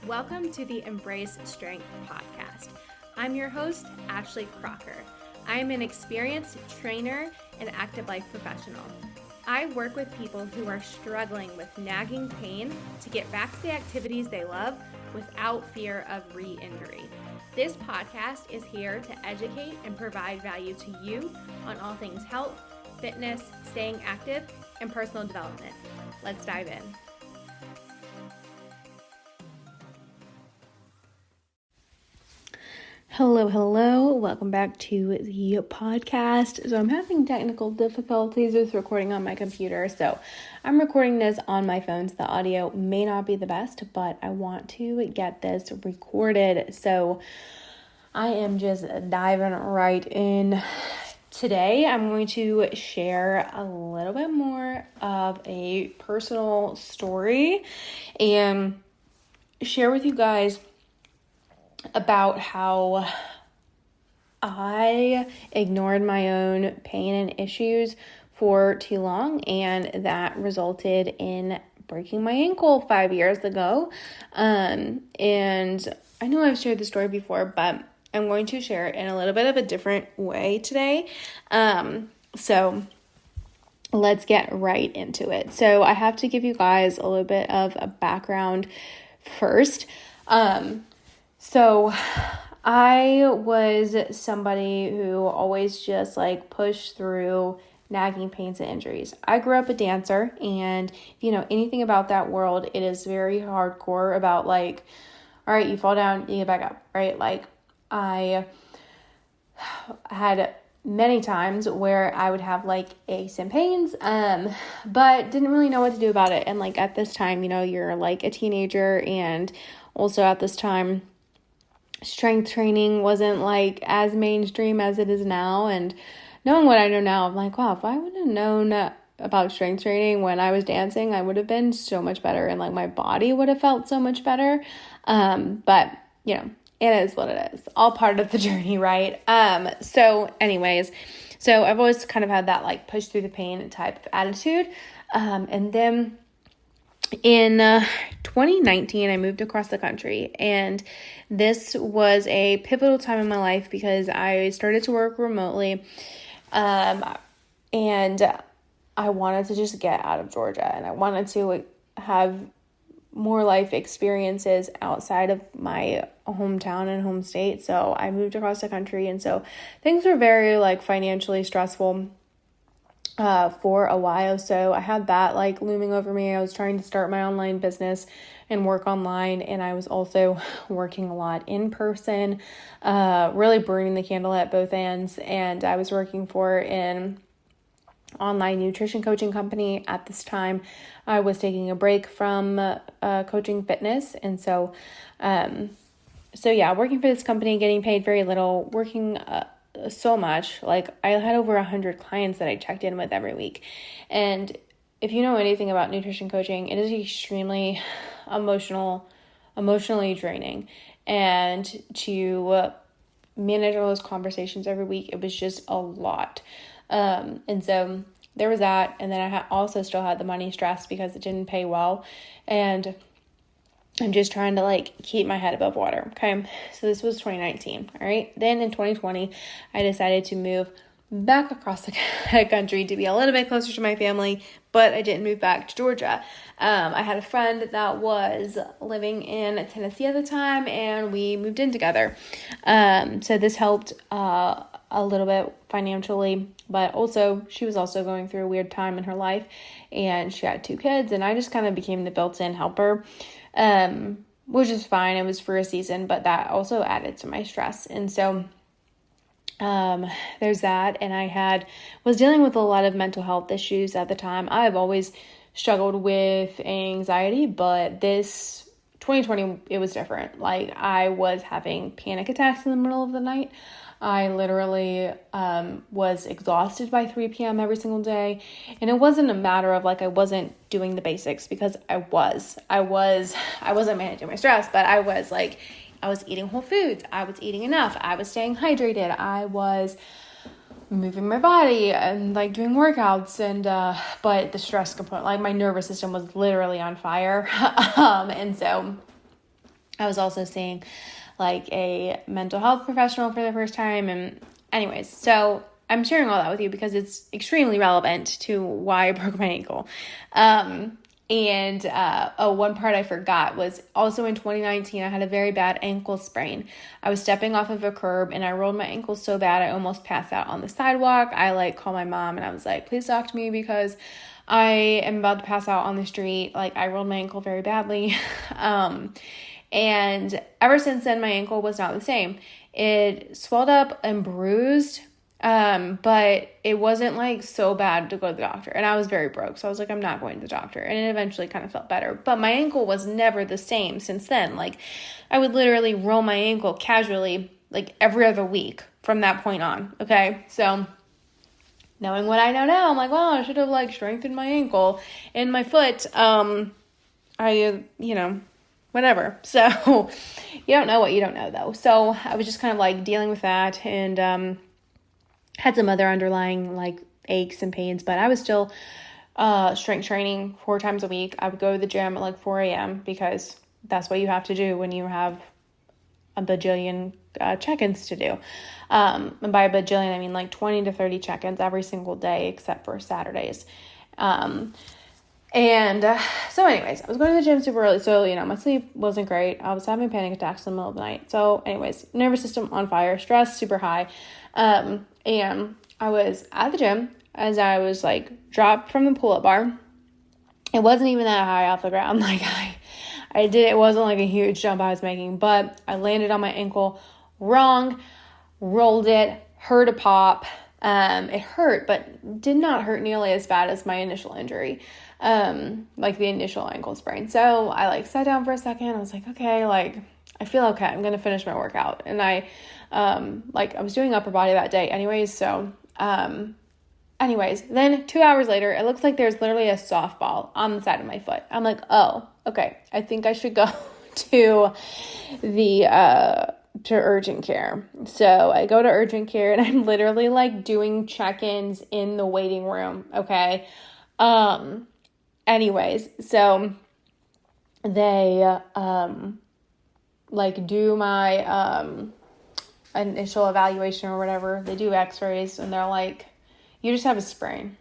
Welcome to the Embrace Strength podcast. I'm your host, Ashley Crocker. I am an experienced trainer and active life professional. I work with people who are struggling with nagging pain to get back to the activities they love without fear of re-injury. This podcast is here to educate and provide value to you on all things health, fitness, staying active, and personal development. Let's dive in. Hello. Welcome back to the podcast. So I'm having technical difficulties with recording on my computer. So I'm recording this on my phone. So the audio may not be the best, but I want to get this recorded. So I am just diving right in. Today, I'm going to share a little bit more of a personal story and share with you guys about how I ignored my own pain and issues for too long, and that resulted in breaking my ankle 5 years ago. And I know I've shared the story before, but I'm going to share it in a little bit of a different way today. So let's get right into it. So I have to give you guys a little bit of a background first. So I was somebody who always just pushed through nagging pains and injuries. I grew up a dancer, and if you know anything about that world, it is very hardcore about all right, you fall down, you get back up, right? I had many times where I would have aches and pains, but didn't really know what to do about it. And at this time, you're a teenager, and also at this time, strength training wasn't as mainstream as it is now. And knowing what I know now, I'm wow, if I would have known about strength training when I was dancing, I would have been so much better, and my body would have felt so much better. But it is what it is, all part of the journey, right? So anyways, so I've always kind of had that push through the pain type of attitude. And then in 2019, I moved across the country, and this was a pivotal time in my life because I started to work remotely, and I wanted to just get out of Georgia, and I wanted to have more life experiences outside of my hometown and home state. So I moved across the country, and so things were very financially stressful for a while. So I had that looming over me. I was trying to start my online business and work online, and I was also working a lot in person, really burning the candle at both ends. And I was working for an online nutrition coaching company at this time. I was taking a break from coaching fitness, and so working for this company, getting paid very little, working so much. I had over 100 clients that I checked in with every week. And if you know anything about nutrition coaching, it is extremely emotionally draining. And to manage all those conversations every week, it was just a lot. And so there was that. And then I also still had the money stress because it didn't pay well. And I'm just trying to keep my head above water. Okay. So this was 2019. All right. Then in 2020, I decided to move back across the country to be a little bit closer to my family, but I didn't move back to Georgia. I had a friend that was living in Tennessee at the time, and we moved in together. So this helped a little bit financially, but also she was also going through a weird time in her life, and she had 2 kids, and I just kind of became the built-in helper. Which is fine. It was for a season, but that also added to my stress. And so, there's that. And I was dealing with a lot of mental health issues at the time. I've always struggled with anxiety, but this 2020, it was different. I was having panic attacks in the middle of the night. I literally was exhausted by 3 p.m. every single day. And it wasn't a matter of I wasn't doing the basics, because I wasn't managing my stress, but I was eating whole foods. I was eating enough. I was staying hydrated. I was moving my body and doing workouts, and but the stress component, my nervous system was literally on fire. And so I was also seeing like a mental health professional for the first time. And anyways, so I'm sharing all that with you because it's extremely relevant to why I broke my ankle. One part I forgot was also in 2019, I had a very bad ankle sprain. I was stepping off of a curb and I rolled my ankle so bad I almost passed out on the sidewalk. I like called my mom and I was like, please talk to me because I am about to pass out on the street. Like, I rolled my ankle very badly. And ever since then, my ankle was not the same. It swelled up and bruised, but it wasn't like so bad to go to the doctor. And I was very broke, so I was like, I'm not going to the doctor. And it eventually kind of felt better. But my ankle was never the same since then. Like, I would literally roll my ankle casually, like every other week from that point on. Okay, so knowing what I know now, I'm like, well, I should have like strengthened my ankle and my foot. Whatever. So you don't know what you don't know though. So I was just kind of like dealing with that and had some other underlying like aches and pains, but I was still strength training 4 times a week. I would go to the gym at like 4 a.m. because that's what you have to do when you have a bajillion check-ins to do. And by a bajillion, I mean like 20 to 30 check-ins every single day except for Saturdays. So anyways, I was going to the gym super early. So, my sleep wasn't great. I was having panic attacks in the middle of the night. So anyways, nervous system on fire, stress super high. And I was at the gym as I was like dropped from the pull-up bar. It wasn't even that high off the ground. Like it wasn't like a huge jump I was making, but I landed on my ankle wrong, rolled it, heard a pop. It hurt, but did not hurt nearly as bad as my initial injury. Like the initial ankle sprain. So I like sat down for a second. I was like, okay, like I feel okay. I'm going to finish my workout. And I was doing upper body that day anyways. So, then 2 hours later, it looks like there's literally a softball on the side of my foot. I'm like, oh, okay. I think I should go to to urgent care. So I go to urgent care and I'm literally like doing check-ins in the waiting room. Okay. Anyways, so they, do my, initial evaluation or whatever. They do x-rays and they're like, you just have a sprain.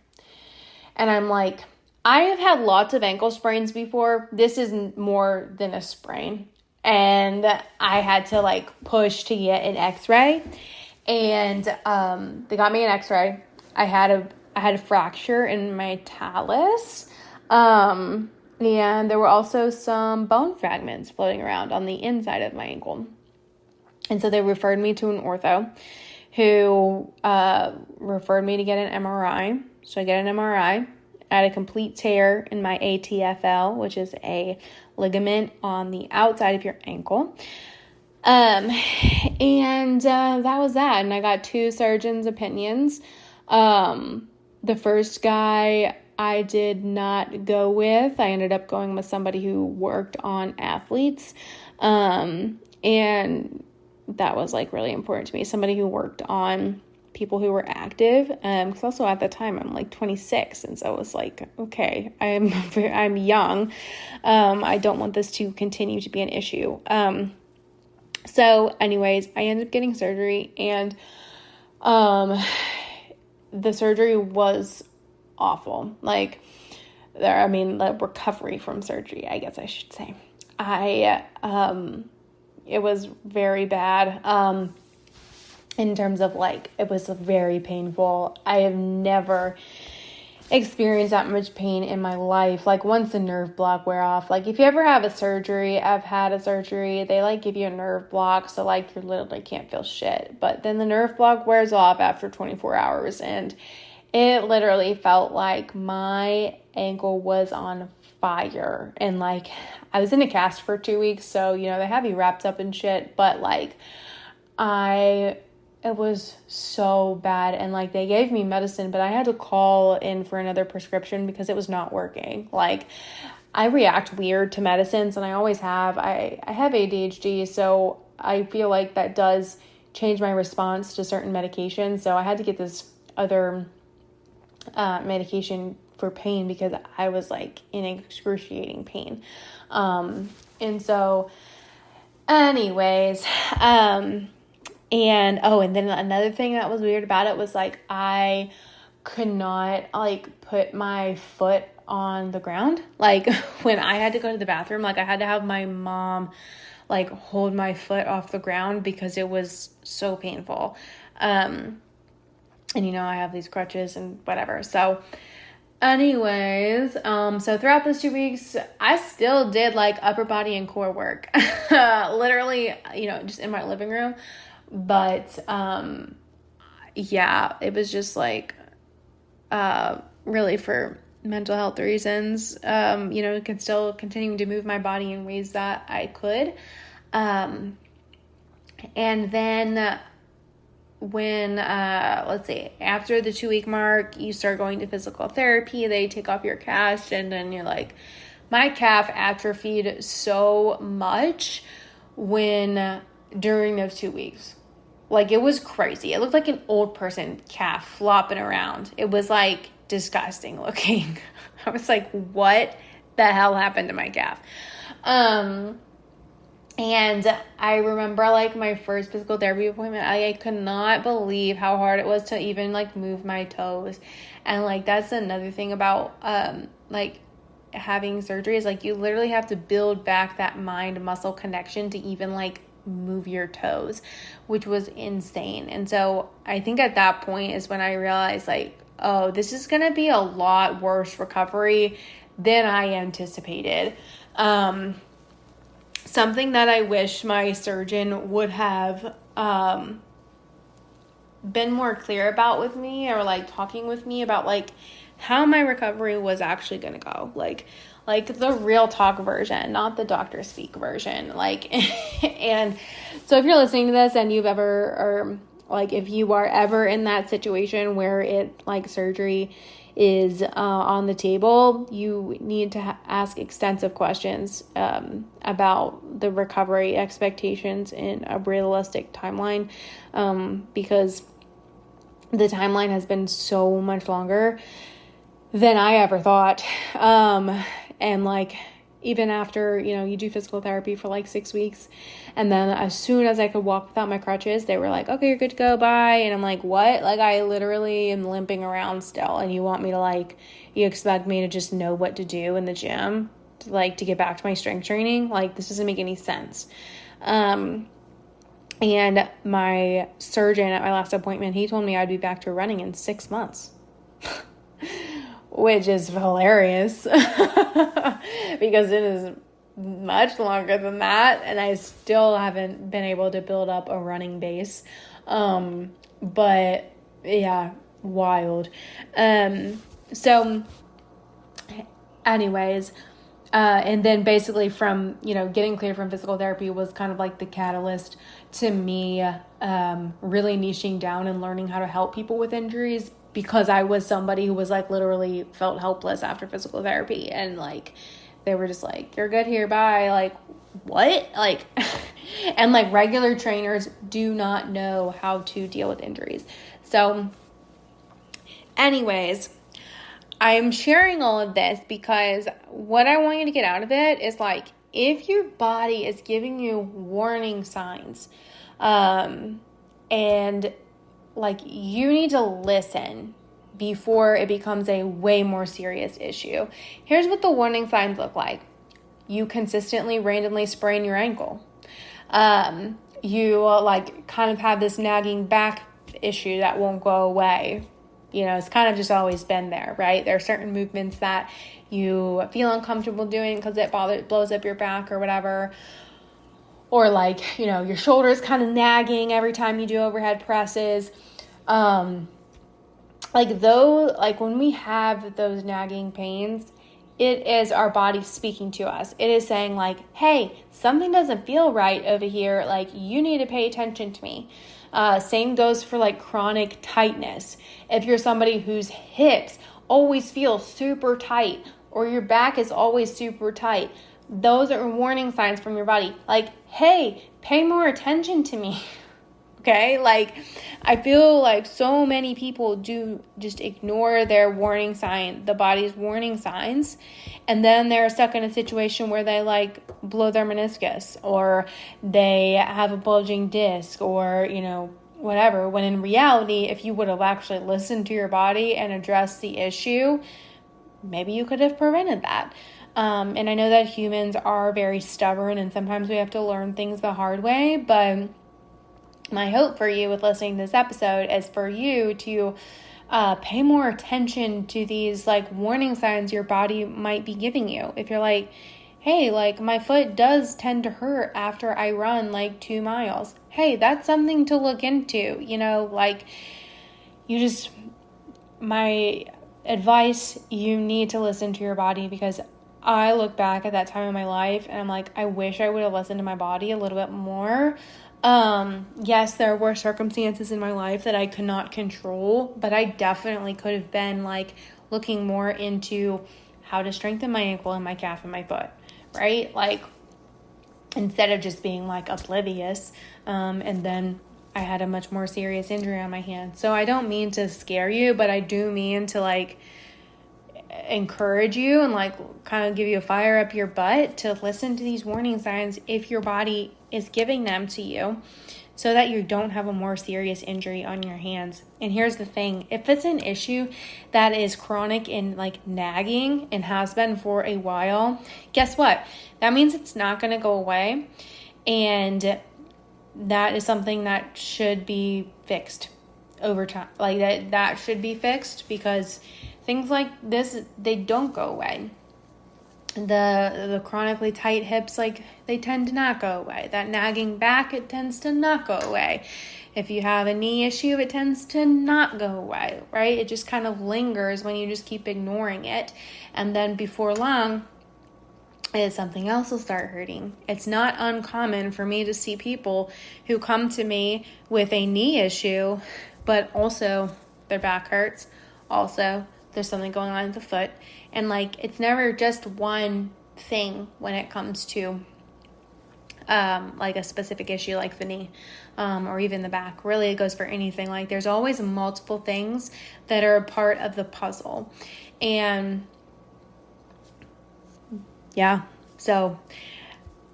And I'm like, I have had lots of ankle sprains before. This is more than a sprain. And I had to like push to get an x-ray and, they got me an x-ray. I had a fracture in my talus. And there were also some bone fragments floating around on the inside of my ankle. And so they referred me to an ortho who referred me to get an MRI. So I get an MRI. I had a complete tear in my ATFL, which is a ligament on the outside of your ankle. That was that. And I got 2 surgeons' opinions. The first guy I did not go with. I ended up going with somebody who worked on athletes. And that was like really important to me. Somebody who worked on people who were active. Cause also at the time I'm like 26. And so it was like, okay, I'm young. I don't want this to continue to be an issue. So anyways, I ended up getting surgery and, the surgery was awful. The recovery from surgery, I guess I should say. It was very bad, in terms of it was very painful. I have never experienced that much pain in my life. Like once the nerve block wear off, like if you ever have a surgery, I've had a surgery, they give you a nerve block. So you literally can't feel shit, but then the nerve block wears off after 24 hours. And it literally felt like my ankle was on fire. And I was in a cast for 2 weeks. So, they have you wrapped up in shit, but it was so bad. And they gave me medicine, but I had to call in for another prescription because it was not working. I react weird to medicines and I always have. I have ADHD, so I feel like that does change my response to certain medications. So I had to get this other medication for pain because I was in excruciating pain. And so Anyways, and then another thing that was weird about it was like I could not like put my foot on the ground. Like when I had to go to the bathroom, like I had to have my mom like hold my foot off the ground because it was so painful. And I have these crutches and whatever. So anyways, so throughout those 2 weeks, I still did like upper body and core work, literally, just in my living room. But, yeah, it was just like, really for mental health reasons, could still continue to move my body in ways that I could. And then when, after the 2-week mark, you start going to physical therapy, they take off your cast, and then you're like, my calf atrophied so much during those 2 weeks. Like, it was crazy. It looked like an old person calf flopping around. It was like disgusting looking. I was like, what the hell happened to my calf? And I remember like my first physical therapy appointment, I could not believe how hard it was to even like move my toes. And like, that's another thing about, like having surgery is like, you literally have to build back that mind muscle connection to even like move your toes, which was insane. And so I think at that point is when I realized like, oh, this is going to be a lot worse recovery than I anticipated. Something that I wish my surgeon would have been more clear about with me, or like talking with me about like how my recovery was actually going to go. Like the real talk version, not the doctor speak version. Like, and so if you're listening to this and you've ever, or like if you are ever in that situation where it like surgery is on the table, you need to ask extensive questions about the recovery expectations in a realistic timeline, because the timeline has been so much longer than I ever thought. And like, even after, you do physical therapy for like 6 weeks, and then as soon as I could walk without my crutches, they were like, okay, you're good to go, bye. And I'm like, what? Like, I literally am limping around still, and you expect me to just know what to do in the gym, to get back to my strength training? Like, this doesn't make any sense. And my surgeon at my last appointment, he told me I'd be back to running in 6 months. Which is hilarious because it is much longer than that, and I still haven't been able to build up a running base. But yeah, wild. So anyways, and then basically from, getting cleared from physical therapy was kind of like the catalyst to me really niching down and learning how to help people with injuries, because I was somebody who was like literally felt helpless after physical therapy, and like they were just like, you're good here, bye. Like, what? Like, and like regular trainers do not know how to deal with injuries. So anyways, I'm sharing all of this because what I want you to get out of it is like, if your body is giving you warning signs, and like, you need to listen before it becomes a way more serious issue. Here's what the warning signs look like. You consistently randomly sprain your ankle. You like kind of have this nagging back issue that won't go away. It's kind of just always been there, right? There are certain movements that you feel uncomfortable doing because it blows up your back or whatever. Or like, your shoulders kind of nagging every time you do overhead presses. When we have those nagging pains, it is our body speaking to us. It is saying like, hey, something doesn't feel right over here. Like, you need to pay attention to me. Same goes for like chronic tightness. If you're somebody whose hips always feel super tight, or your back is always super tight, those are warning signs from your body. Like, hey, pay more attention to me. Okay, like I feel like so many people do just ignore their warning sign, the body's warning signs, and then they're stuck in a situation where they like blow their meniscus or they have a bulging disc or, whatever. When in reality, if you would have actually listened to your body and addressed the issue, maybe you could have prevented that. And I know that humans are very stubborn and sometimes we have to learn things the hard way, but my hope for you with listening to this episode is for you to pay more attention to these like warning signs your body might be giving you. If you're like, hey, like my foot does tend to hurt after I run like 2 miles. Hey, that's something to look into, my advice, you need to listen to your body, because I look back at that time in my life and I'm like, I wish I would have listened to my body a little bit more. Yes, there were circumstances in my life that I could not control, but I definitely could have been like looking more into how to strengthen my ankle and my calf and my foot, right? Like instead of just being like oblivious, and then I had a much more serious injury on my hand. So I don't mean to scare you, but I do mean to like encourage you and like kind of give you a fire up your butt to listen to these warning signs if your body is giving them to you, so that you don't have a more serious injury on your hands. And here's the thing, if it's an issue that is chronic and like nagging and has been for a while, guess what? That means it's not going to go away. And that is something that should be fixed over time. Like that should be fixed, because things like this, they don't go away. The chronically tight hips, like they tend to not go away. That nagging back, it tends to not go away. If you have a knee issue, it tends to not go away, right? It just kind of lingers when you just keep ignoring it. And then before long, something else will start hurting. It's not uncommon for me to see people who come to me with a knee issue, but also their back hurts. Also, there's something going on with the foot. And like, it's never just one thing when it comes to like a specific issue like the knee, or even the back. Really, it goes for anything. Like there's always multiple things that are a part of the puzzle. And yeah, so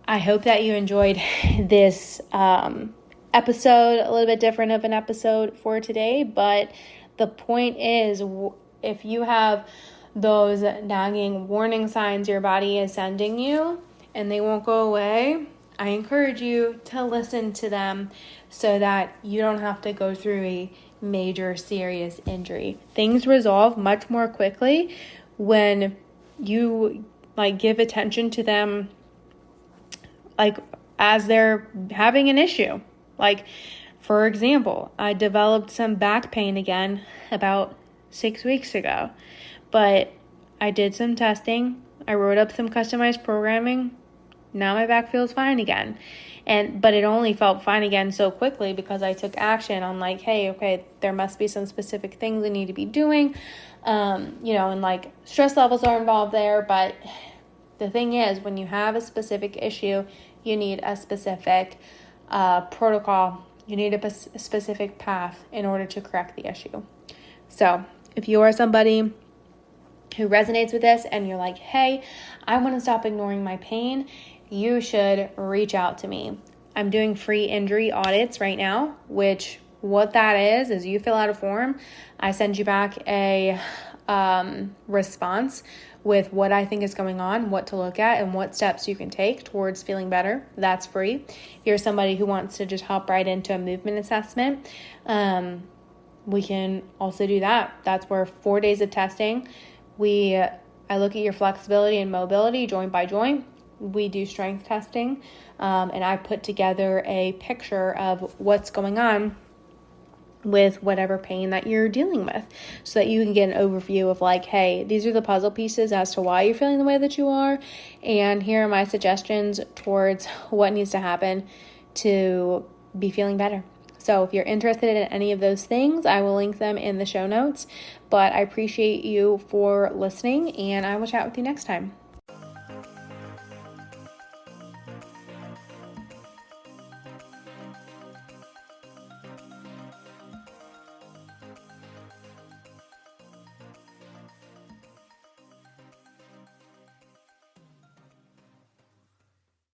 I hope that you enjoyed this episode, a little bit different of an episode for today. But the point is, if you have those nagging warning signs your body is sending you and they won't go away, I encourage you to listen to them so that you don't have to go through a major serious injury. Things resolve much more quickly when you like give attention to them like as they're having an issue. Like, for example, I developed some back pain again about 6 weeks ago, but I did some testing. I wrote up some customized programming. Now my back feels fine again. But it only felt fine again so quickly because I took action on like, hey, okay, there must be some specific things I need to be doing. And like stress levels are involved there. But the thing is, when you have a specific issue, you need a specific protocol. You need a specific path in order to correct the issue. So if you are somebody who resonates with this and you're like, hey, I want to stop ignoring my pain, you should reach out to me. I'm doing free injury audits right now, which what that is you fill out a form. I send you back a response with what I think is going on, what to look at, and what steps you can take towards feeling better. That's free. If you're somebody who wants to just hop right into a movement assessment, we can also do that. That's where 4 days of testing. I look at your flexibility and mobility joint by joint. We do strength testing, and I put together a picture of what's going on with whatever pain that you're dealing with, so that you can get an overview of like, hey, these are the puzzle pieces as to why you're feeling the way that you are, and here are my suggestions towards what needs to happen to be feeling better. So if you're interested in any of those things, I will link them in the show notes. But I appreciate you for listening, and I will chat with you next time.